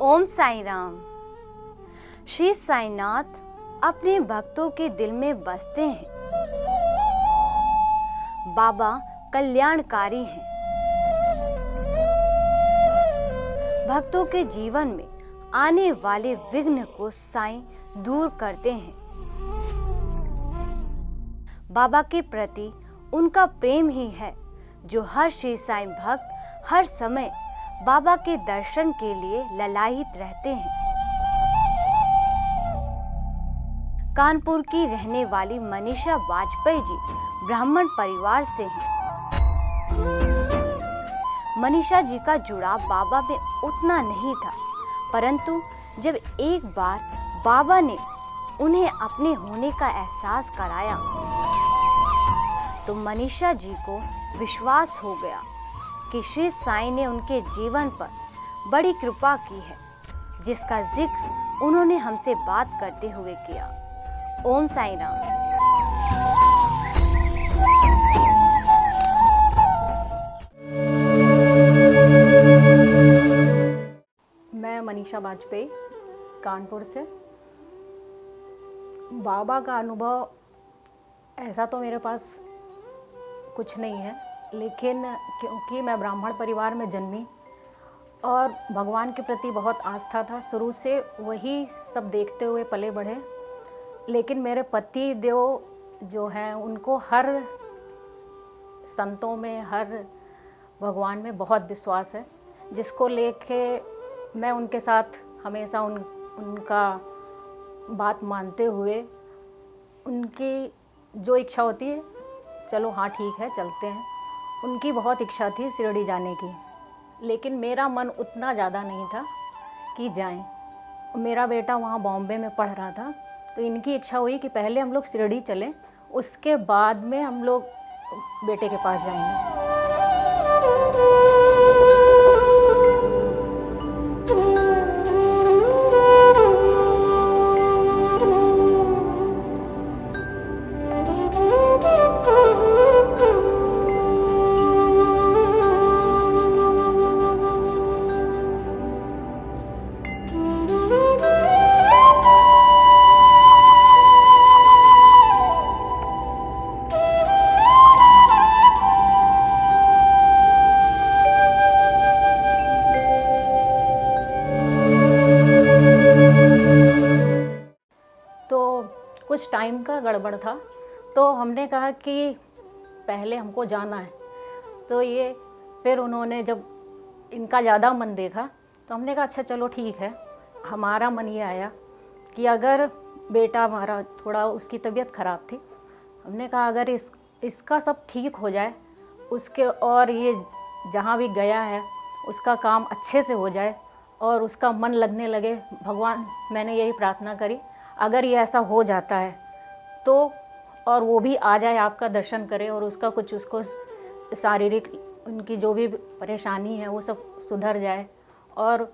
ओम साईं राम। श्री साईनाथ अपने भक्तों के दिल में बसते हैं। बाबा कल्याणकारी हैं। भक्तों के जीवन में आने वाले विघ्न को साईं दूर करते हैं। बाबा के प्रति उनका प्रेम ही है जो हर श्री साईं भक्त हर समय बाबा के दर्शन के लिए ललायित रहते हैं। कानपुर की रहने वाली मनीषा वाजपेयी जी ब्राह्मण परिवार से हैं। मनीषा जी का जुड़ाव बाबा में उतना नहीं था, परंतु जब एक बार बाबा ने उन्हें अपने होने का एहसास कराया तो मनीषा जी को विश्वास हो गया कि श्री साईं ने उनके जीवन पर बड़ी कृपा की है, जिसका जिक्र उन्होंने हमसे बात करते हुए किया। ओम साईं राम। मैं मनीषा वाजपेयी कानपुर से। बाबा का अनुभव ऐसा तो मेरे पास कुछ नहीं है, लेकिन क्योंकि मैं ब्राह्मण परिवार में जन्मी और भगवान के प्रति बहुत आस्था था, शुरू से वही सब देखते हुए पले बढ़े। लेकिन मेरे पति देव जो हैं उनको हर संतों में, हर भगवान में बहुत विश्वास है, जिसको लेके मैं उनके साथ हमेशा उनका बात मानते हुए उनकी जो इच्छा होती है, चलो हाँ ठीक है चलते हैं। उनकी बहुत इच्छा थी शिरडी जाने की, लेकिन मेरा मन उतना ज़्यादा नहीं था कि जाएं। मेरा बेटा वहाँ बॉम्बे में पढ़ रहा था, तो इनकी इच्छा हुई कि पहले हम लोग शिरडी चलें, उसके बाद में हम लोग बेटे के पास जाएंगे। कुछ टाइम का गड़बड़ था, तो हमने कहा कि पहले हमको जाना है। तो ये फिर उन्होंने जब इनका ज़्यादा मन देखा तो हमने कहा अच्छा चलो ठीक है। हमारा मन ये आया कि अगर बेटा हमारा थोड़ा उसकी तबीयत ख़राब थी, हमने कहा अगर इसका सब ठीक हो जाए, उसके और ये जहाँ भी गया है उसका काम अच्छे से हो जाए और उसका मन लगने लगे। भगवान, मैंने यही प्रार्थना करी अगर ये ऐसा हो जाता है तो, और वो भी आ जाए आपका दर्शन करे और उसका कुछ उसको शारीरिक उनकी जो भी परेशानी है वो सब सुधर जाए और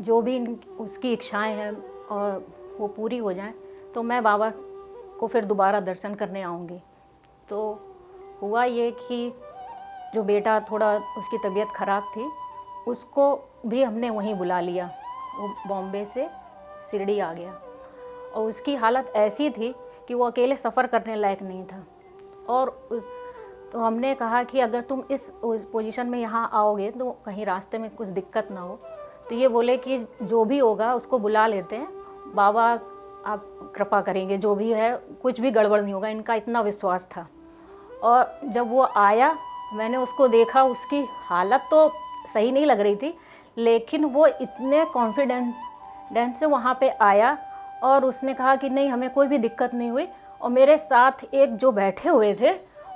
जो भी उसकी इच्छाएं हैं और वो पूरी हो जाएं, तो मैं बाबा को फिर दोबारा दर्शन करने आऊँगी। तो हुआ ये कि जो बेटा थोड़ा उसकी तबीयत ख़राब थी, उसको भी हमने वहीं बुला लिया। वो बॉम्बे से शिरडी आ गया और उसकी हालत ऐसी थी कि वो अकेले सफ़र करने लायक नहीं था। और तो हमने कहा कि अगर तुम इस पोजीशन में यहाँ आओगे तो कहीं रास्ते में कुछ दिक्कत ना हो। तो ये बोले कि जो भी होगा उसको बुला लेते हैं, बाबा आप कृपा करेंगे, जो भी है कुछ भी गड़बड़ नहीं होगा। इनका इतना विश्वास था। और जब वो आया, मैंने उसको देखा, उसकी हालत तो सही नहीं लग रही थी, लेकिन वो इतने कॉन्फिडेंस से वहाँ पे आया और उसने कहा कि नहीं हमें कोई भी दिक्कत नहीं हुई। और मेरे साथ एक जो बैठे हुए थे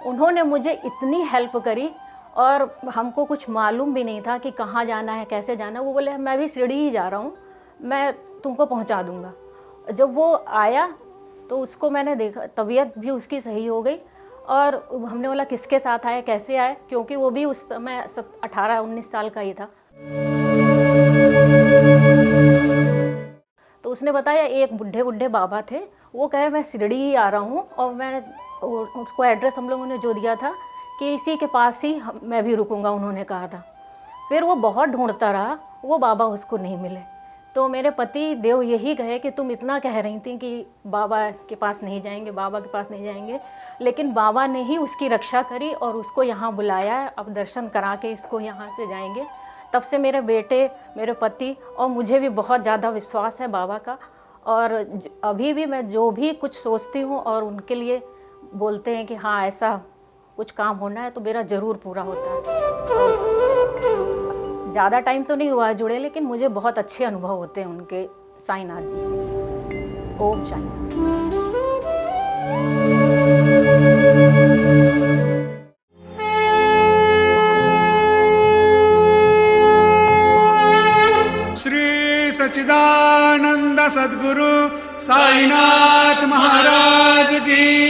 उन्होंने मुझे इतनी हेल्प करी, और हमको कुछ मालूम भी नहीं था कि कहाँ जाना है, कैसे जाना है। वो बोले मैं भी शिरडी ही जा रहा हूँ, मैं तुमको पहुँचा दूँगा। जब वो आया तो उसको मैंने देखा, तबीयत भी उसकी सही हो गई। और हमने बोला किसके साथ आए, कैसे आए, क्योंकि वो भी उस समय 18-19 साल का ही था। तो उसने बताया एक बुढ़े बाबा थे, वो कहे मैं शिरडी ही आ रहा हूँ। और मैं उसको एड्रेस हम लोगों ने जो दिया था कि इसी के पास ही मैं भी रुकूंगा, उन्होंने कहा था। फिर वो बहुत ढूंढता रहा, वो बाबा उसको नहीं मिले। तो मेरे पति देव यही कहे कि तुम इतना कह रही थी कि बाबा के पास नहीं जाएंगे, बाबा के पास नहीं जाएंगे, लेकिन बाबा ने ही उसकी रक्षा करी और उसको यहाँ बुलाया है। अब दर्शन करा के इसको यहाँ से जाएंगे। तब से मेरे बेटे, मेरे पति और मुझे भी बहुत ज़्यादा विश्वास है बाबा का। और अभी भी मैं जो भी कुछ सोचती हूँ और उनके लिए बोलते हैं कि हाँ ऐसा कुछ काम होना है, तो मेरा ज़रूर पूरा होता है। ज़्यादा टाइम तो नहीं हुआ जुड़े, लेकिन मुझे बहुत अच्छे अनुभव होते हैं उनके, साईनाथ जी के। ओम साईनाथ। श्री सच्चिदानंद सद्गुरु साईनाथ महाराज की